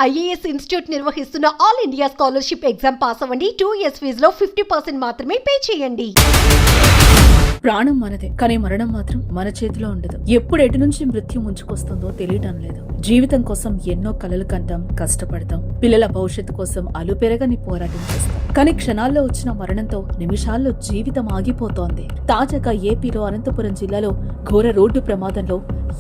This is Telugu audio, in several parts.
ఐఏఎస్ ఇన్స్టిట్యూట్ నిర్వహిస్తున్న all India scholarship exam pass అవ్వండి. 2 years ఫీజులో 50% మాత్రమే పే చేయండి. ప్రాణం మనదే, కానీ మరణం మాత్రం మన చేతిలో ఉండదు. ఎప్పుడు ఎటు నుంచి మృత్యు ముంచుకొస్తుందో తెలియటం లేదు. జీవితం కోసం ఎన్నో కలలు కంటాం, కష్టపడతాం. పిల్లల భవిష్యత్తు కోసం అలుపెరగని పోరాటం చేస్తాం. కానీ క్షణాల్లో వచ్చిన మరణంతో నిమిషాల్లో జీవితం ఆగిపోతోంది. తాజాగా ఏపీలో అనంతపురం జిల్లాలో ఘోర రోడ్డు ప్రమాదంలో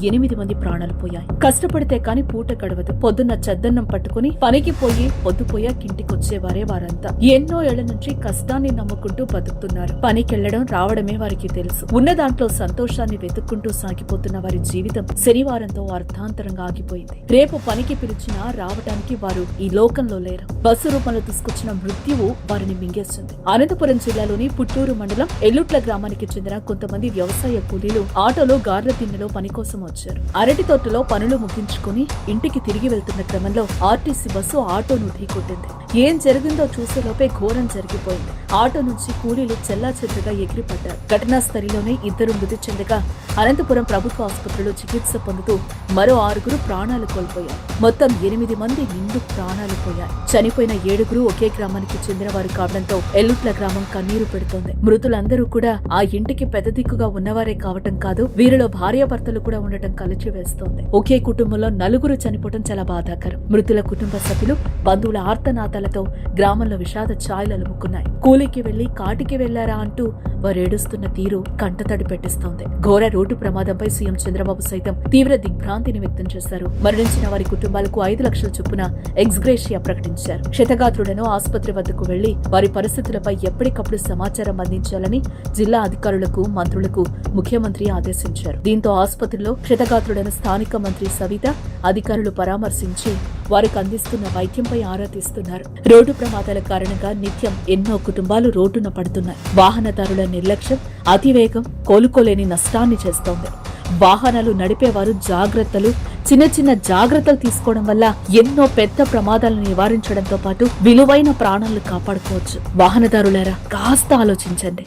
8 మంది ప్రాణాలు పోయాయి. కష్టపడితే కాని పూట గడవదు. పొద్దున్న చద్దన్నం పట్టుకుని పనికి పోయి పొద్దుపోయాక ఇంటికొచ్చేవారే వారంతా. ఎన్నో ఏళ్ల నుంచి కష్టాన్ని నమ్ముకుంటూ బతుకుతున్నారు. పనికెళ్లడం రావడమే వారికి తెలుసు. ఉన్న దాంట్లో సంతోషాన్ని వెతుక్కుంటూ సాగిపోతున్న వారి జీవితం శనివారంతో అర్థాంతరంగా ఆగిపోయింది. రేపు పనికి పిలిచినా రావడానికి వారు ఈ లోకంలో లేరు. బస్సు రూపంలో తీసుకొచ్చిన మృత్యువు వారిని మింగేస్తుంది. అనంతపురం జిల్లాలోని పుట్టూరు మండలం ఎల్లుట్ల గ్రామానికి చెందిన కొంతమంది వ్యవసాయ కూలీలు ఆటోలో గార్ల తిన్నెలో పని కోసం వచ్చారు. అరటి తోటలో పనులు ముగించుకుని ఇంటికి తిరిగి వెళ్తున్న క్రమంలో ఆర్టీసీ బస్సు ఆటోను ఢీకొట్టింది. ఏం జరిగిందో చూసేలోపే ఘోరం జరిగిపోయింది. ఆటో నుంచి కూలీలు చెల్లాచెదురుగా ఎగిరిపడ్డారు. ఘటనా స్థలిలోనే 2 మృతి చెందగా అనంతపురం ప్రభుత్వ ఆసుపత్రిలో చికిత్స పొందుతూ మరో 6 ప్రాణాలు కోల్పోయారు. మొత్తం 8 మంది నిండు ప్రాణాలు పోయారు. చనిపోయిన 7 ఒకే గ్రామానికి చెందిన వారు కావడంతో ఎల్లుట్ల గ్రామం కన్నీరు పెడుతోంది. మృతులందరూ కూడా ఆ ఇంటికి పెద్ద దిక్కుగా ఉన్నవారే కావటం కాదు, వీరిలో భార్యాభర్తలు కూడా ఉండటం కలిచి వేస్తోంది. ఒకే కుటుంబంలో 4 చనిపోవడం చాలా బాధాకరం. మృతుల కుటుంబ సభ్యులు, బంధువుల ఆర్తనాదాలతో గ్రామంలో విషాద ఛాయలు అలుముకున్నాయి. కూలికి వెళ్లి కాటికి వెళ్లారా అంటూ వారు ఏడుస్తున్న తీరు కంటతడి పెట్టిస్తోంది. ఘోర రోడ్డు ప్రమాదంపై సీఎం చంద్రబాబు సైతం తీవ్ర దిగ్భ్రాంతిని వ్యక్తం చేశారు. మరణించిన వారి కుటుంబాలకు 5 లక్షల చొప్పున ఎక్స్గ్రేషియా ప్రకటించారు. క్షతగాత్రులను ఆసుపత్రి వద్దకు వెళ్లి వారి పరిస్థితులపై ఎప్పటికప్పుడు సమాచారం అందించాలని జిల్లా అధికారులకు, మంత్రులకు ముఖ్యమంత్రి ఆదేశించారు. దీంతో ఆసుపత్రిలో క్షతగాత్రులను స్థానిక మంత్రి సవిత అధికారులు పరామర్శించి వారికి అందిస్తున్న వైద్యంపై ఆరా తీస్తున్నారు. రోడ్డు ప్రమాదాల కారణంగా నిత్యం ఎన్నో కుటుంబాలు రోడ్డున పడుతున్నాయి. వాహనదారుల నిర్లక్ష్యం, అతివేగం కోలుకోలేని నష్టాన్ని చేస్తోంది. వాహనాలు నడిపేవారు చిన్న జాగ్రత్తలు తీసుకోవడం వల్ల ఎన్నో పెద్ద ప్రమాదాలను నివారించడంతో పాటు విలువైన ప్రాణాలను కాపాడుకోవచ్చు. వాహనదారులారా కాస్త ఆలోచించండి.